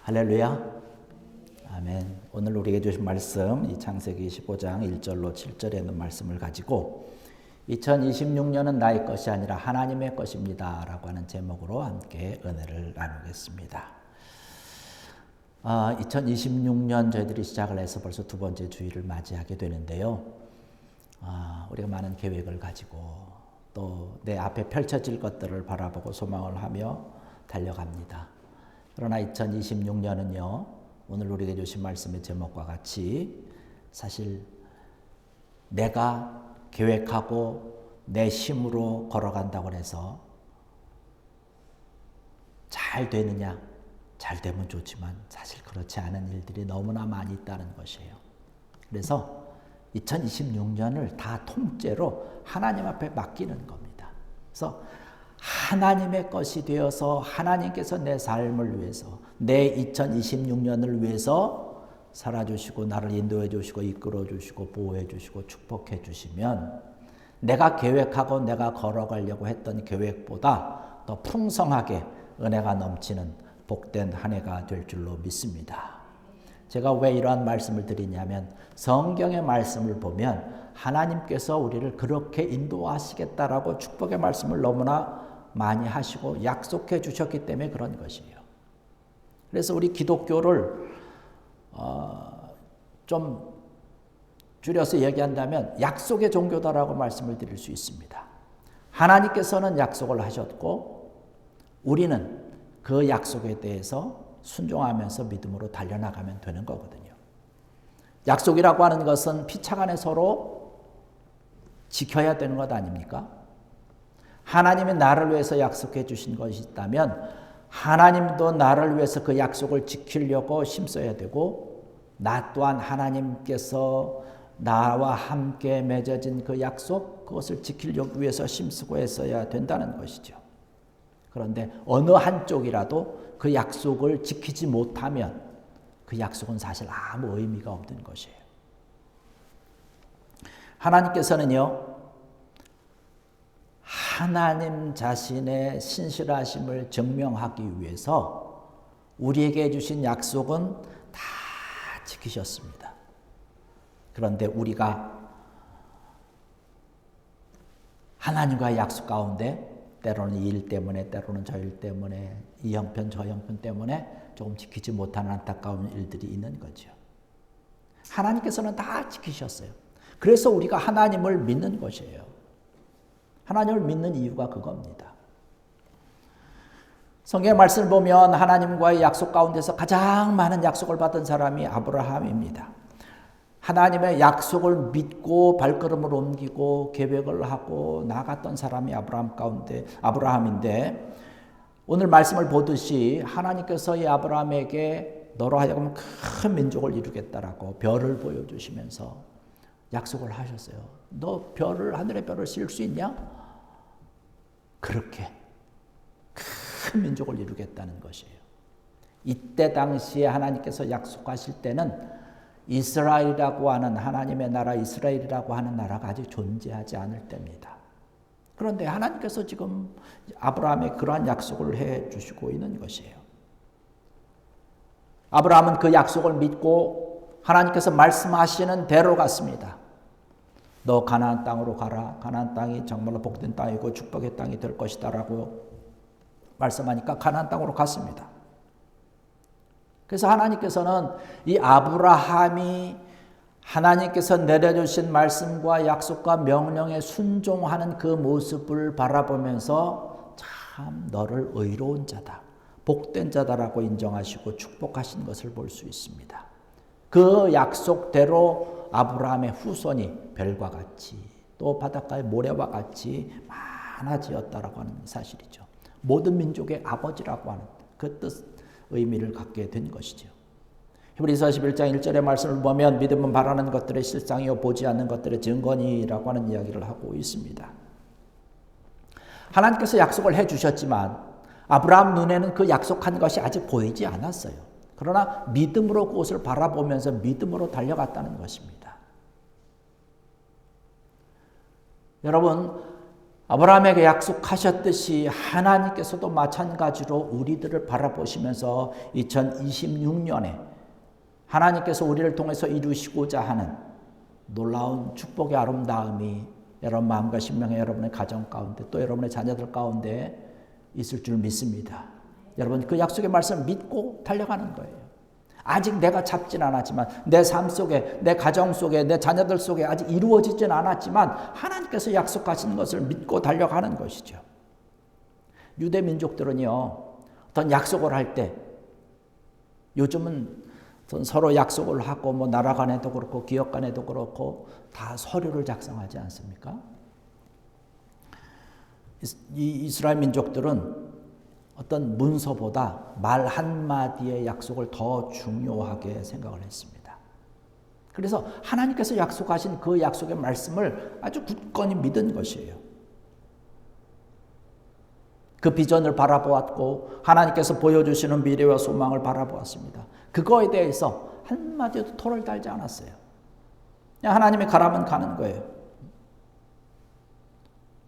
할렐루야. 아멘. 오늘 우리에게 주신 말씀 이 창세기 15장 1절로 7절에 있는 말씀을 가지고 2026년은 나의 것이 아니라 하나님의 것입니다 라고 하는 제목으로 함께 은혜를 나누겠습니다. 2026년 저희들이 시작을 해서 벌써 두 번째 주일을 맞이하게 되는데요. 우리가 많은 계획을 가지고 또 내 앞에 펼쳐질 것들을 바라보고 소망을 하며 달려갑니다. 그러나 2026년은요, 오늘 우리에게 주신 말씀의 제목과 같이 사실 내가 계획하고 내 힘으로 걸어간다고 해서 잘 되느냐, 잘 되면 좋지만 사실 그렇지 않은 일들이 너무나 많이 있다는 것이에요. 그래서 2026년을 다 통째로 하나님 앞에 맡기는 겁니다. 그래서 하나님의 것이 되어서 하나님께서 내 삶을 위해서 내 2026년을 위해서 살아주시고 나를 인도해 주시고 이끌어 주시고 보호해 주시고 축복해 주시면 내가 계획하고 내가 걸어가려고 했던 계획보다 더 풍성하게 은혜가 넘치는 복된 한 해가 될 줄로 믿습니다. 제가 왜 이러한 말씀을 드리냐면 성경의 말씀을 보면 하나님께서 우리를 그렇게 인도하시겠다라고 축복의 말씀을 너무나 많이 하시고 약속해 주셨기 때문에 그런 것이에요. 그래서 우리 기독교를 좀 줄여서 얘기한다면 약속의 종교다라고 말씀을 드릴 수 있습니다. 하나님께서는 약속을 하셨고 우리는 그 약속에 대해서 순종하면서 믿음으로 달려나가면 되는 거거든요. 약속이라고 하는 것은 피차간에 서로 지켜야 되는 것 아닙니까? 하나님이 나를 위해서 약속해 주신 것이 있다면 하나님도 나를 위해서 그 약속을 지키려고 힘써야 되고 나 또한 하나님께서 나와 함께 맺어진 그 약속 그것을 지키려고 위해서 힘쓰고 애써야 된다는 것이죠. 그런데 어느 한쪽이라도 그 약속을 지키지 못하면 그 약속은 사실 아무 의미가 없는 것이에요. 하나님께서는요, 하나님 자신의 신실하심을 증명하기 위해서 우리에게 주신 약속은 다 지키셨습니다. 그런데 우리가 하나님과의 약속 가운데 때로는 이 일 때문에 때로는 저 일 때문에 이 형편 저 형편 때문에 조금 지키지 못하는 안타까운 일들이 있는 거죠. 하나님께서는 다 지키셨어요. 그래서 우리가 하나님을 믿는 것이에요. 하나님을 믿는 이유가 그겁니다. 성경의 말씀을 보면 하나님과의 약속 가운데서 가장 많은 약속을 받은 사람이 아브라함입니다. 하나님의 약속을 믿고 발걸음을 옮기고 계획을 하고 나갔던 사람이 아브라함인데 오늘 말씀을 보듯이 하나님께서 이 아브라함에게 너로 하여금 큰 민족을 이루겠다라고 별을 보여주시면서 약속을 하셨어요. 너 하늘의 별을 씌울 수 있냐? 그렇게 큰 민족을 이루겠다는 것이에요. 이때 당시에 하나님께서 약속하실 때는 이스라엘이라고 하는 하나님의 나라 이스라엘이라고 하는 나라가 아직 존재하지 않을 때입니다. 그런데 하나님께서 지금 아브라함에 그러한 약속을 해 주시고 있는 것이에요. 아브라함은 그 약속을 믿고 하나님께서 말씀하시는 대로 갔습니다. 너 가나안 땅으로 가라. 가나안 땅이 정말로 복된 땅이고 축복의 땅이 될 것이다 라고 말씀하니까 가나안 땅으로 갔습니다. 그래서 하나님께서는 이 아브라함이 하나님께서 내려주신 말씀과 약속과 명령에 순종하는 그 모습을 바라보면서 참 너를 의로운 자다, 복된 자다라고 인정하시고 축복하신 것을 볼 수 있습니다. 그 약속대로 아브라함의 후손이 별과 같이 또 바닷가의 모래와 같이 많아지었다라고 하는 사실이죠. 모든 민족의 아버지라고 하는 그 뜻, 의미를 갖게 된 것이죠. 히브리서 11장 1절의 말씀을 보면 믿음은 바라는 것들의 실상이요 보지 않는 것들의 증거니라고 하는 이야기를 하고 있습니다. 하나님께서 약속을 해주셨지만 아브라함 눈에는 그 약속한 것이 아직 보이지 않았어요. 그러나 믿음으로 그것을 바라보면서 믿음으로 달려갔다는 것입니다. 여러분, 아브라함에게 약속하셨듯이 하나님께서도 마찬가지로 우리들을 바라보시면서 2026년에 하나님께서 우리를 통해서 이루시고자 하는 놀라운 축복의 아름다움이 여러분 마음과 심령의 여러분의 가정 가운데 또 여러분의 자녀들 가운데 있을 줄 믿습니다. 여러분 그 약속의 말씀을 믿고 달려가는 거예요. 아직 내가 잡진 않았지만 내 삶 속에 내 가정 속에 내 자녀들 속에 아직 이루어지진 않았지만 하나님께서 약속하신 것을 믿고 달려가는 것이죠. 유대 민족들은요 어떤 약속을 할 때 요즘은 서로 약속을 하고 뭐 나라 간에도 그렇고 기업 간에도 그렇고 다 서류를 작성하지 않습니까? 이 이스라엘 민족들은 어떤 문서보다 말 한마디의 약속을 더 중요하게 생각을 했습니다. 그래서 하나님께서 약속하신 그 약속의 말씀을 아주 굳건히 믿은 것이에요. 그 비전을 바라보았고 하나님께서 보여주시는 미래와 소망을 바라보았습니다. 그거에 대해서 한마디도 토를 달지 않았어요. 그냥 하나님이 가라면 가는 거예요.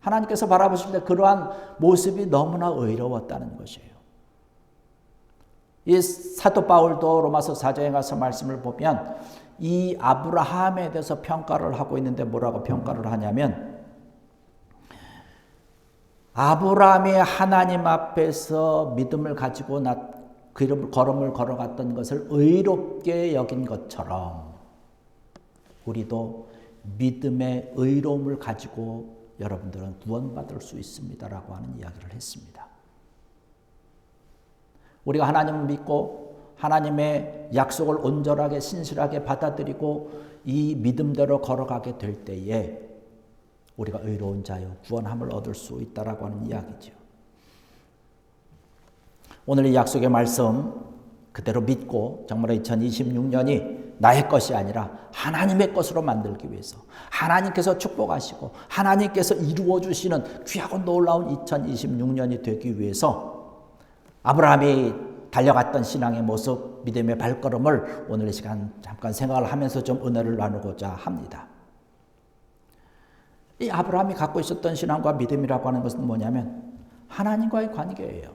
하나님께서 바라보실 때 그러한 모습이 너무나 의로웠다는 것이에요. 이 사도 바울도 로마서 4장에 가서 말씀을 보면 이 아브라함에 대해서 평가를 하고 있는데 뭐라고 평가를 하냐면 아브라함이 하나님 앞에서 믿음을 가지고 걸음을 걸어갔던 것을 의롭게 여긴 것처럼 우리도 믿음의 의로움을 가지고 여러분들은 구원받을 수 있습니다라고 하는 이야기를 했습니다. 우리가 하나님을 믿고 하나님의 약속을 온전하게 신실하게 받아들이고 이 믿음대로 걸어가게 될 때에 우리가 의로운 자요 구원함을 얻을 수 있다라고 하는 이야기죠. 오늘 이 약속의 말씀 그대로 믿고 정말 2026년이 나의 것이 아니라 하나님의 것으로 만들기 위해서 하나님께서 축복하시고 하나님께서 이루어 주시는 귀하고 놀라운 2026년이 되기 위해서 아브라함이 달려갔던 신앙의 모습, 믿음의 발걸음을 오늘 이 시간 잠깐 생각을 하면서 좀 은혜를 나누고자 합니다. 이 아브라함이 갖고 있었던 신앙과 믿음이라고 하는 것은 뭐냐면 하나님과의 관계예요.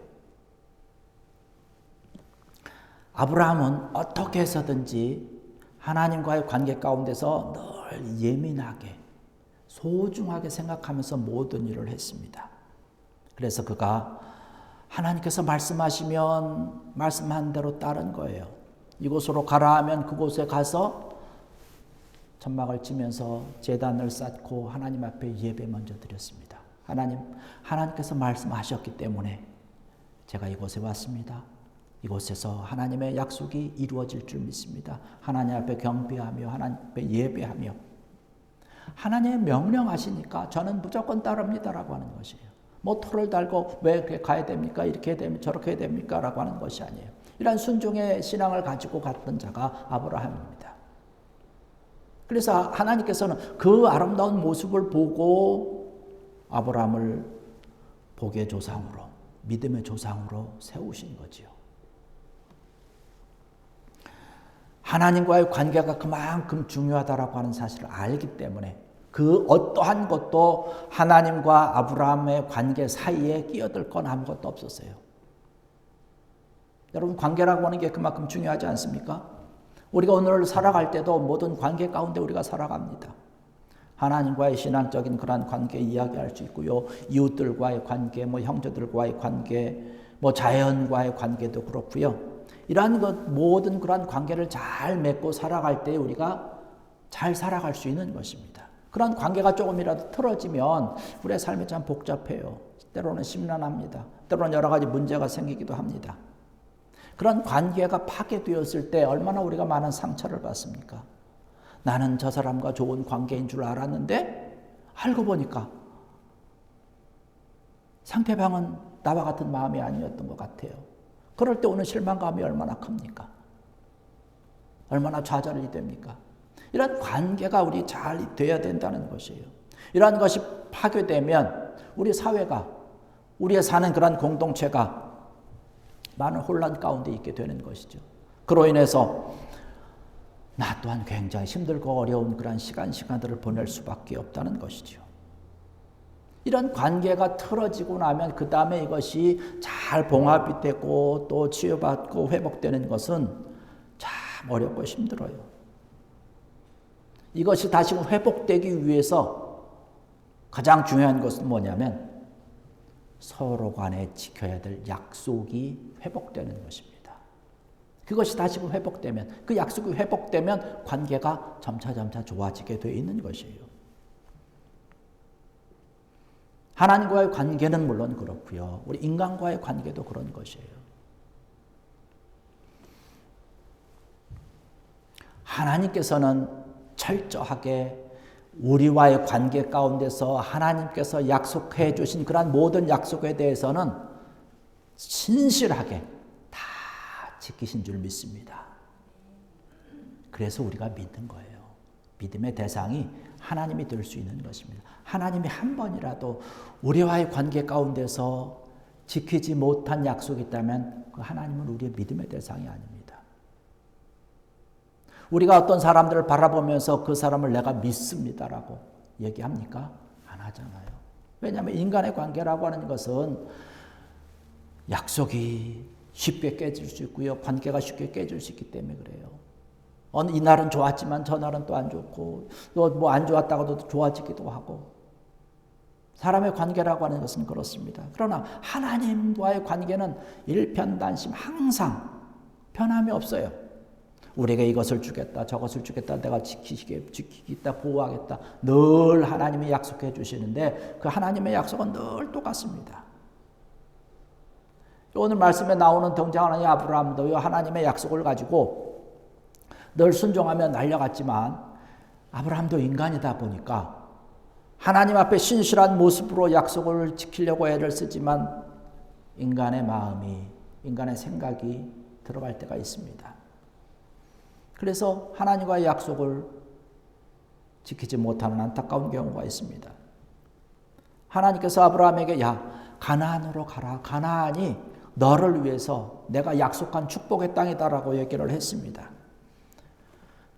아브라함은 어떻게 해서든지 하나님과의 관계 가운데서 늘 예민하게 소중하게 생각하면서 모든 일을 했습니다. 그래서 그가 하나님께서 말씀하시면 말씀한 대로 따른 거예요. 이곳으로 가라 하면 그곳에 가서 천막을 치면서 제단을 쌓고 하나님 앞에 예배 먼저 드렸습니다. 하나님께서 말씀하셨기 때문에 제가 이곳에 왔습니다. 이곳에서 하나님의 약속이 이루어질 줄 믿습니다. 하나님 앞에 경배하며 하나님 앞에 예배하며 하나님의 명령하시니까 저는 무조건 따릅니다라고 하는 것이에요. 뭐 토를 달고 왜 이렇게 가야 됩니까? 이렇게 해야 됩니까? 저렇게 해야 됩니까? 라고 하는 것이 아니에요. 이런 순종의 신앙을 가지고 갔던 자가 아브라함입니다. 그래서 하나님께서는 그 아름다운 모습을 보고 아브라함을 복의 조상으로 믿음의 조상으로 세우신 거지요. 하나님과의 관계가 그만큼 중요하다라고 하는 사실을 알기 때문에 그 어떠한 것도 하나님과 아브라함의 관계 사이에 끼어들 건 아무것도 없었어요. 여러분 관계라고 하는 게 그만큼 중요하지 않습니까? 우리가 오늘 살아갈 때도 모든 관계 가운데 우리가 살아갑니다. 하나님과의 신앙적인 그런 관계 이야기할 수 있고요. 이웃들과의 관계, 형제들과의 관계, 자연과의 관계도 그렇고요. 이러한 모든 그러한 관계를 잘 맺고 살아갈 때 우리가 잘 살아갈 수 있는 것입니다. 그런 관계가 조금이라도 틀어지면 우리의 삶이 참 복잡해요. 때로는 심란합니다. 때로는 여러 가지 문제가 생기기도 합니다. 그런 관계가 파괴되었을 때 얼마나 우리가 많은 상처를 받습니까? 나는 저 사람과 좋은 관계인 줄 알았는데 알고 보니까 상대방은 나와 같은 마음이 아니었던 것 같아요. 그럴 때 오는 실망감이 얼마나 큽니까? 얼마나 좌절이 됩니까? 이런 관계가 우리 잘 돼야 된다는 것이에요. 이러한 것이 파괴되면 우리 사회가, 우리의 사는 그런 공동체가 많은 혼란 가운데 있게 되는 것이죠. 그로 인해서 나 또한 굉장히 힘들고 어려운 그런 시간들을 보낼 수밖에 없다는 것이죠. 이런 관계가 틀어지고 나면 그 다음에 이것이 잘 봉합이 되고 또 치유받고 회복되는 것은 참 어렵고 힘들어요. 이것이 다시 회복되기 위해서 가장 중요한 것은 뭐냐면 서로 간에 지켜야 될 약속이 회복되는 것입니다. 그것이 다시 회복되면, 그 약속이 회복되면 관계가 점차 좋아지게 되어 있는 것이에요. 하나님과의 관계는 물론 그렇고요. 우리 인간과의 관계도 그런 것이에요. 하나님께서는 철저하게 우리와의 관계 가운데서 하나님께서 약속해 주신 그러한 모든 약속에 대해서는 신실하게 다 지키신 줄 믿습니다. 그래서 우리가 믿는 거예요. 믿음의 대상이 하나님이 될 수 있는 것입니다. 하나님이 한 번이라도 우리와의 관계 가운데서 지키지 못한 약속이 있다면 그 하나님은 우리의 믿음의 대상이 아닙니다. 우리가 어떤 사람들을 바라보면서 그 사람을 내가 믿습니다라고 얘기합니까? 안 하잖아요. 왜냐하면 인간의 관계라고 하는 것은 약속이 쉽게 깨질 수 있고요. 관계가 쉽게 깨질 수 있기 때문에 그래요. 이날은 좋았지만 저날은 또 안 좋고 또 뭐 안 좋았다고도 좋아지기도 하고 사람의 관계라고 하는 것은 그렇습니다. 그러나 하나님과의 관계는 일편단심 항상 변함이 없어요. 우리에게 이것을 주겠다 저것을 주겠다 내가 지키겠다 보호하겠다 늘 하나님이 약속해 주시는데 그 하나님의 약속은 늘 똑같습니다. 오늘 말씀에 나오는 등장하는 이 아브라함도 하나님의 약속을 가지고 늘 순종하며 날려갔지만 아브라함도 인간이다 보니까 하나님 앞에 신실한 모습으로 약속을 지키려고 애를 쓰지만 인간의 마음이 인간의 생각이 들어갈 때가 있습니다. 그래서 하나님과의 약속을 지키지 못하는 안타까운 경우가 있습니다. 하나님께서 아브라함에게 가나안으로 가라. 가나안이 너를 위해서 내가 약속한 축복의 땅이다라고 얘기를 했습니다.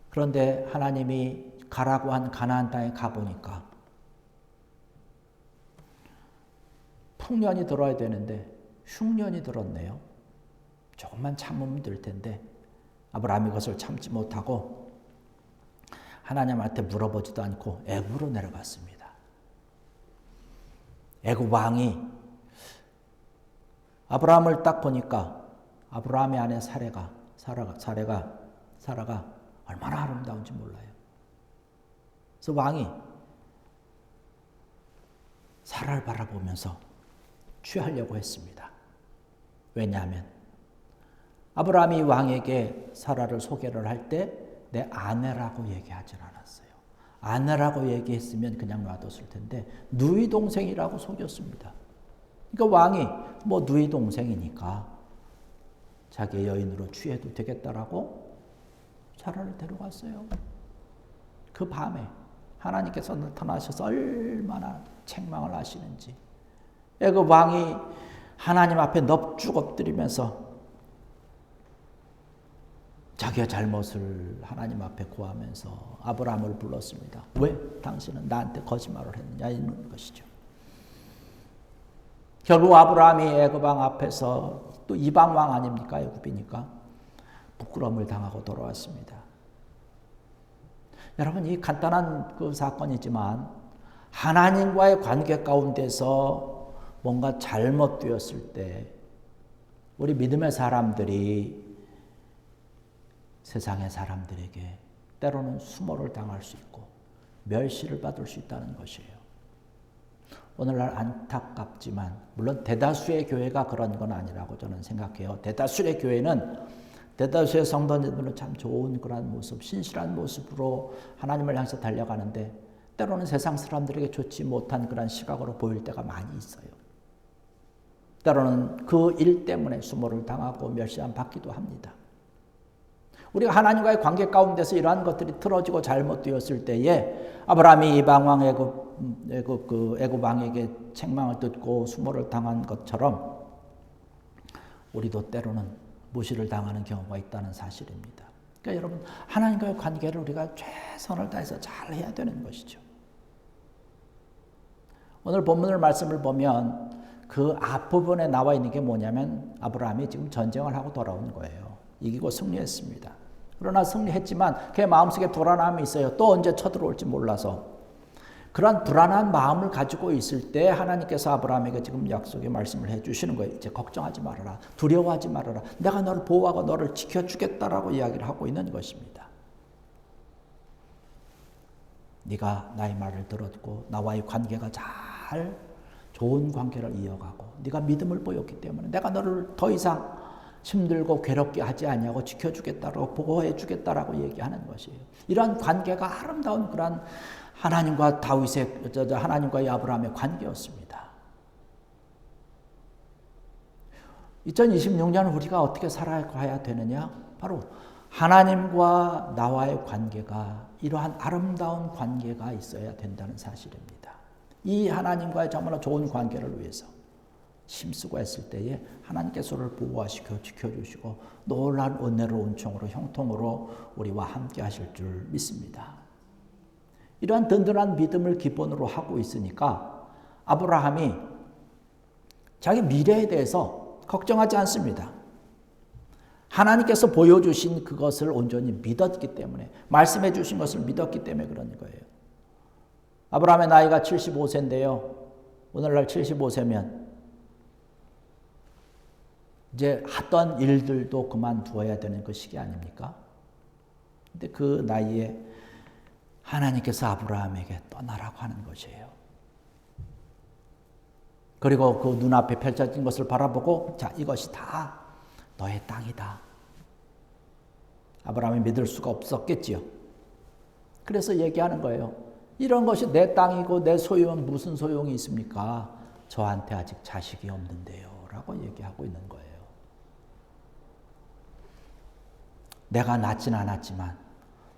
그런데 하나님이 가라고 한 가나안 땅에 가보니까 풍년이 들어야 되는데 흉년이 들었네요. 조금만 참으면 될 텐데 아브라함이 그것을 참지 못하고 하나님한테 물어보지도 않고 애굽으로 내려갔습니다. 애굽 왕이 아브라함을 딱 보니까 아브라함의 아내 사라가 얼마나 아름다운지 몰라요. 그래서 왕이 사라를 바라보면서 취하려고 했습니다. 왜냐하면 아브라함이 왕에게 사라를 소개를 할 때 내 아내라고 얘기하지 않았어요. 아내라고 얘기했으면 그냥 놔뒀을 텐데 누이 동생이라고 속였습니다. 그러니까 왕이 뭐 누이 동생이니까 자기의 여인으로 취해도 되겠다라고 사라를 데려갔어요. 그 밤에 하나님께서 나타나셔서 얼마나 책망을 하시는지 애굽 왕이 하나님 앞에 넙죽 엎드리면서 자기의 잘못을 하나님 앞에 구하면서 아브라함을 불렀습니다. 왜 당신은 나한테 거짓말을 했느냐 이런 것이죠. 결국 아브라함이 애굽 왕 앞에서 또 이방 왕 아닙니까? 애굽이니까 부끄러움을 당하고 돌아왔습니다. 여러분 이 간단한 그 사건이지만 하나님과의 관계 가운데서 뭔가 잘못되었을 때 우리 믿음의 사람들이 세상의 사람들에게 때로는 수모를 당할 수 있고 멸시를 받을 수 있다는 것이에요. 오늘날 안타깝지만 물론 대다수의 교회가 그런 건 아니라고 저는 생각해요. 대다수의 교회는 대다수의 성도님들은 참 좋은 그런 모습, 신실한 모습으로 하나님을 향해서 달려가는데 때로는 세상 사람들에게 좋지 못한 그런 시각으로 보일 때가 많이 있어요. 때로는 그 일 때문에 수모를 당하고 멸시함 받기도 합니다. 우리가 하나님과의 관계 가운데서 이러한 것들이 틀어지고 잘못되었을 때에 아브라함이 이방 왕 애굽 왕에게 책망을 듣고 수모를 당한 것처럼 우리도 때로는 무시를 당하는 경우가 있다는 사실입니다. 그러니까 여러분 하나님과의 관계를 우리가 최선을 다해서 잘 해야 되는 것이죠. 오늘 본문을 말씀을 보면 그 앞부분에 나와 있는 게 뭐냐면 아브라함이 지금 전쟁을 하고 돌아온 거예요. 이기고 승리했습니다. 그러나 승리했지만 그의 마음속에 불안함이 있어요. 또 언제 쳐들어올지 몰라서. 그런 불안한 마음을 가지고 있을 때 하나님께서 아브라함에게 지금 약속의 말씀을 해주시는 거예요. 이제 걱정하지 말아라. 두려워하지 말아라. 내가 너를 보호하고 너를 지켜주겠다라고 이야기를 하고 있는 것입니다. 네가 나의 말을 들었고 나와의 관계가 잘 좋은 관계를 이어가고 네가 믿음을 보였기 때문에 내가 너를 더 이상 힘들고 괴롭게 하지 아니하고 지켜주겠다라고 보호해 주겠다라고 얘기하는 것이에요. 이러한 관계가 아름다운 그런 하나님과 다윗의 하나님과의 아브라함의 관계였습니다. 2026년 우리가 어떻게 살아가야 되느냐? 바로 하나님과 나와의 관계가 이러한 아름다운 관계가 있어야 된다는 사실입니다. 이 하나님과의 정말로 좋은 관계를 위해서 힘쓰고 했을 때에 하나님께서 우리를 보호하시고 지켜주시고 놀라운 은혜로운 총으로 형통으로 우리와 함께 하실 줄 믿습니다. 이러한 든든한 믿음을 기본으로 하고 있으니까 아브라함이 자기 미래에 대해서 걱정하지 않습니다. 하나님께서 보여주신 그것을 온전히 믿었기 때문에 말씀해 주신 것을 믿었기 때문에 그런 거예요. 아브라함의 나이가 75세인데요. 오늘날 75세면 이제 하던 일들도 그만두어야 되는 그 시기 아닙니까? 근데 그 나이에 하나님께서 아브라함에게 떠나라고 하는 것이에요. 그리고 그 눈앞에 펼쳐진 것을 바라보고 자, 이것이 다 너의 땅이다. 아브라함이 믿을 수가 없었겠지요. 그래서 얘기하는 거예요. 이런 것이 내 땅이고 내 소유는 무슨 소용이 있습니까? 저한테 아직 자식이 없는데요. 라고 얘기하고 있는 거예요. 내가 낳진 않았지만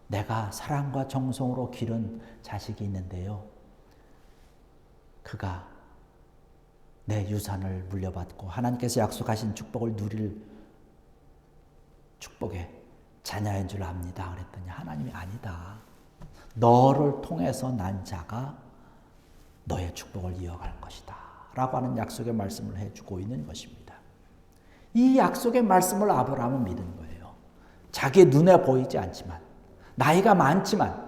내가 사랑과 정성으로 기른 자식이 있는데요. 그가 내 유산을 물려받고 하나님께서 약속하신 축복을 누릴 축복의 자녀인 줄 압니다. 그랬더니 하나님이 아니다. 너를 통해서 난 자가 너의 축복을 이어갈 것이다. 라고 하는 약속의 말씀을 해주고 있는 것입니다. 이 약속의 말씀을 아브라함은 믿은 거예요. 자기 눈에 보이지 않지만 나이가 많지만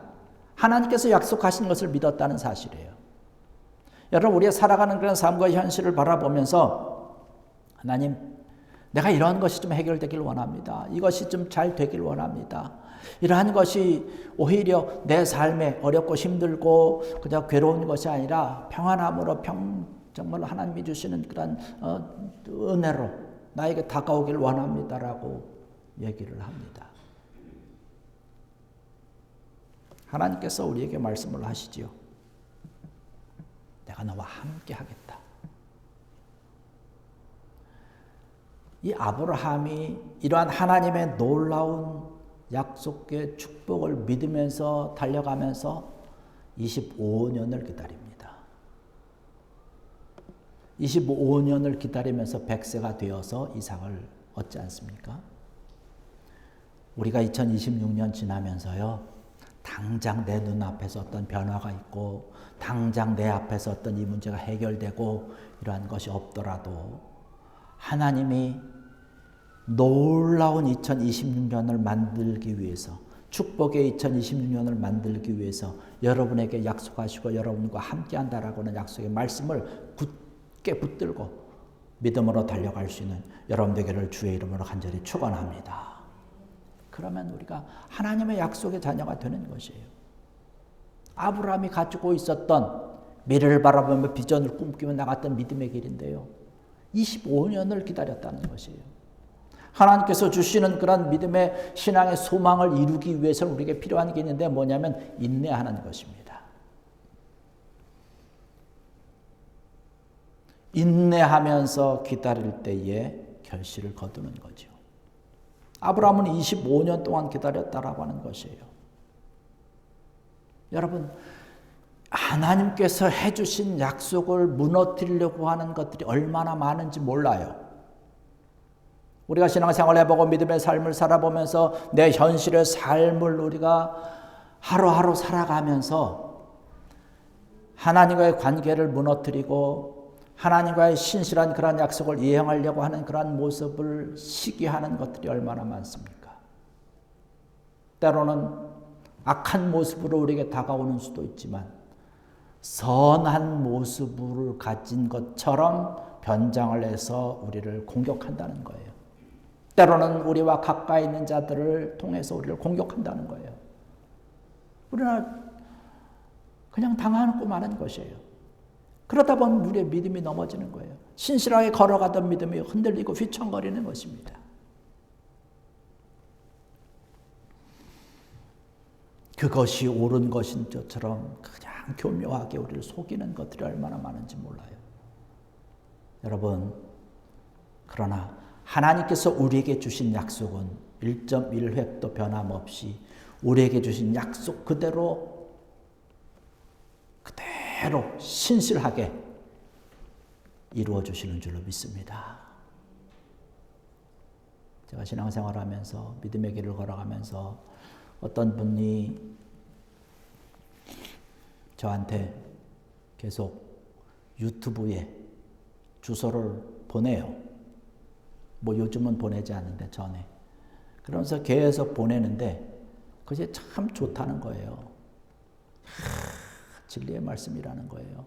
하나님께서 약속하신 것을 믿었다는 사실이에요. 여러분 우리가 살아가는 그런 삶과 현실을 바라보면서 하나님 내가 이러한 것이 좀 해결되길 원합니다. 이것이 좀 잘 되길 원합니다. 이러한 것이 오히려 내 삶에 어렵고 힘들고 그냥 괴로운 것이 아니라 평안함으로 정말 하나님이 주시는 그런 은혜로 나에게 다가오길 원합니다라고 얘기를 합니다. 하나님께서 우리에게 말씀을 하시지요. 내가 너와 함께 하겠다. 이 아브라함이 이러한 하나님의 놀라운 약속의 축복을 믿으면서 달려가면서 25년을 기다립니다. 25년을 기다리면서 100세가 되어서 이삭을 얻지 않습니까? 우리가 2026년 지나면서요. 당장 내 눈앞에서 어떤 변화가 있고 당장 내 앞에서 어떤 이 문제가 해결되고 이러한 것이 없더라도 하나님이 놀라운 2026년을 만들기 위해서 축복의 2026년을 만들기 위해서 여러분에게 약속하시고 여러분과 함께한다라고 하는 약속의 말씀을 굳게 붙들고 믿음으로 달려갈 수 있는 여러분 되기를 주의 이름으로 간절히 축원합니다. 그러면 우리가 하나님의 약속의 자녀가 되는 것이에요. 아브라함이 가지고 있었던 미래를 바라보며 비전을 꿈꾸며 나갔던 믿음의 길인데요. 25년을 기다렸다는 것이에요. 하나님께서 주시는 그런 믿음의 신앙의 소망을 이루기 위해서는 우리에게 필요한 게 있는데 뭐냐면 인내하는 것입니다. 인내하면서 기다릴 때에 결실을 거두는 거죠. 아브라함은 25년 동안 기다렸다라고 하는 것이에요. 여러분, 하나님께서 해주신 약속을 무너뜨리려고 하는 것들이 얼마나 많은지 몰라요. 우리가 신앙생활을 해보고 믿음의 삶을 살아보면서 내 현실의 삶을 우리가 하루하루 살아가면서 하나님과의 관계를 무너뜨리고 하나님과의 신실한 그런 약속을 이행하려고 하는 그런 모습을 시기하는 것들이 얼마나 많습니까? 때로는 악한 모습으로 우리에게 다가오는 수도 있지만 선한 모습을 가진 것처럼 변장을 해서 우리를 공격한다는 거예요. 때로는 우리와 가까이 있는 자들을 통해서 우리를 공격한다는 거예요. 우리는 그냥 당하고 마는 것이에요. 그러다 보면 우리의 믿음이 넘어지는 거예요. 신실하게 걸어가던 믿음이 흔들리고 휘청거리는 것입니다. 그것이 옳은 것인 것처럼 그냥 교묘하게 우리를 속이는 것들이 얼마나 많은지 몰라요. 여러분, 그러나 하나님께서 우리에게 주신 약속은 1.1획도 변함없이 우리에게 주신 약속 그대로 신실하게 이루어 주시는 줄로 믿습니다. 제가 신앙생활을 하면서 믿음의 길을 걸어가면서 어떤 분이 저한테 계속 유튜브에 주소를 보내요. 뭐 요즘은 보내지 않는데 전에. 그러면서 계속 보내는데 그것이 참 좋다는 거예요. 진리의 말씀이라는 거예요.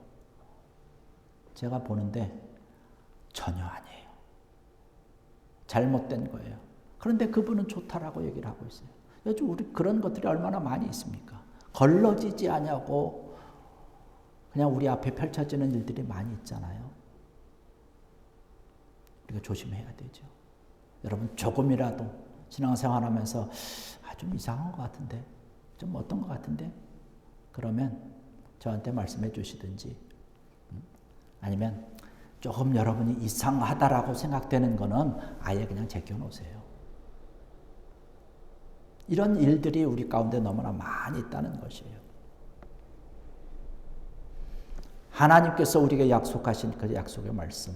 제가 보는데 전혀 아니에요. 잘못된 거예요. 그런데 그분은 좋다라고 얘기를 하고 있어요. 요즘 우리 그런 것들이 얼마나 많이 있습니까? 걸러지지 않냐고 그냥 우리 앞에 펼쳐지는 일들이 많이 있잖아요. 우리가 조심해야 되죠. 여러분 조금이라도 신앙생활하면서 좀 이상한 것 같은데, 좀 어떤 것 같은데, 그러면 저한테 말씀해 주시든지, 아니면 조금 여러분이 이상하다라고 생각되는 거는 아예 그냥 제껴놓으세요. 이런 일들이 우리 가운데 너무나 많이 있다는 것이에요. 하나님께서 우리에게 약속하신 그 약속의 말씀,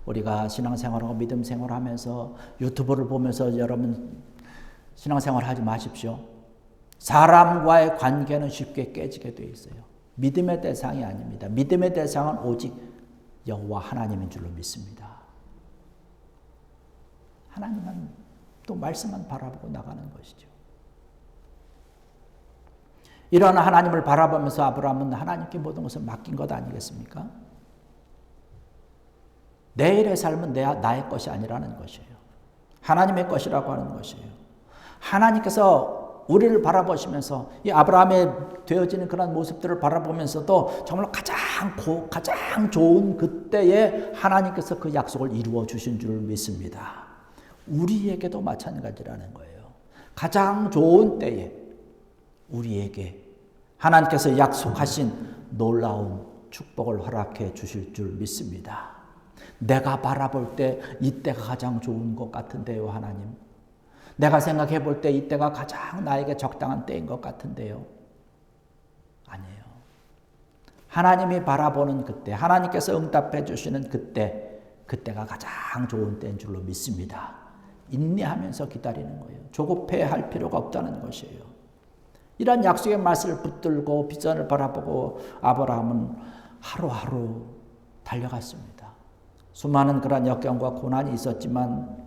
우리가 신앙생활하고 믿음생활을 하면서 유튜브를 보면서 여러분 신앙생활 하지 마십시오. 사람과의 관계는 쉽게 깨지게 되어 있어요. 믿음의 대상이 아닙니다. 믿음의 대상은 오직 여호와 하나님인 줄로 믿습니다. 하나님은 또 말씀만 바라보고 나가는 것이죠. 이런 하나님을 바라보면서 아브라함은 하나님께 모든 것을 맡긴 것 아니겠습니까? 내일의 삶은 나의 것이 아니라는 것이에요. 하나님의 것이라고 하는 것이에요. 하나님께서 우리를 바라보시면서 이 아브라함의 되어지는 그런 모습들을 바라보면서도 정말 가장 좋은 그때에 하나님께서 그 약속을 이루어 주신 줄 믿습니다. 우리에게도 마찬가지라는 거예요. 가장 좋은 때에 우리에게 하나님께서 약속하신 놀라운 축복을 허락해 주실 줄 믿습니다. 내가 바라볼 때 이때가 가장 좋은 것 같은데요, 하나님. 내가 생각해 볼 때 이때가 가장 나에게 적당한 때인 것 같은데요. 아니에요. 하나님이 바라보는 그때, 하나님께서 응답해 주시는 그때가 가장 좋은 때인 줄로 믿습니다. 인내하면서 기다리는 거예요. 조급해할 필요가 없다는 것이에요. 이런 약속의 말씀을 붙들고 비전을 바라보고 아브라함은 하루하루 달려갔습니다. 수많은 그런 역경과 고난이 있었지만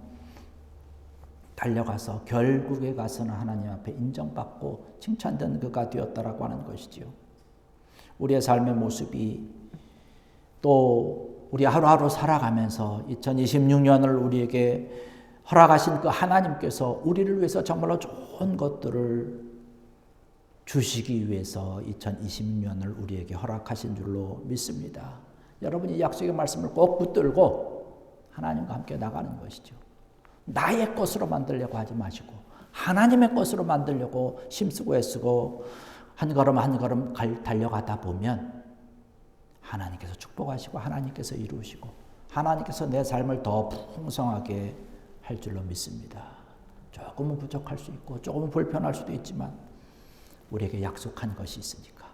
달려가서 결국에 가서는 하나님 앞에 인정받고 칭찬된 그가 되었다라고 하는 것이지요. 우리의 삶의 모습이 또 우리 하루하루 살아가면서 2026년을 우리에게 허락하신 그 하나님께서 우리를 위해서 정말로 좋은 것들을 주시기 위해서 2026년을 우리에게 허락하신 줄로 믿습니다. 여러분이 약속의 말씀을 꼭 붙들고 하나님과 함께 나가는 것이죠. 나의 것으로 만들려고 하지 마시고 하나님의 것으로 만들려고 힘쓰고 애쓰고 한 걸음 한 걸음 달려가다 보면 하나님께서 축복하시고 하나님께서 이루시고 하나님께서 내 삶을 더 풍성하게 할 줄로 믿습니다. 조금은 부족할 수 있고 조금은 불편할 수도 있지만 우리에게 약속한 것이 있으니까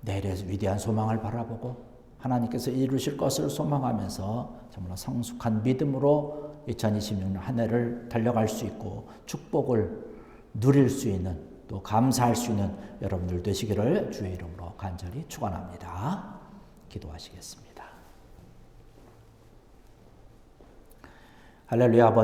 내일의 위대한 소망을 바라보고 하나님께서 이루실 것을 소망하면서 정말 성숙한 믿음으로 2026년 한 해를 달려갈 수 있고 축복을 누릴 수 있는 또 감사할 수 있는 여러분들 되시기를 주의 이름으로 간절히 축원합니다. 기도하시겠습니다. 할렐루야. 아버지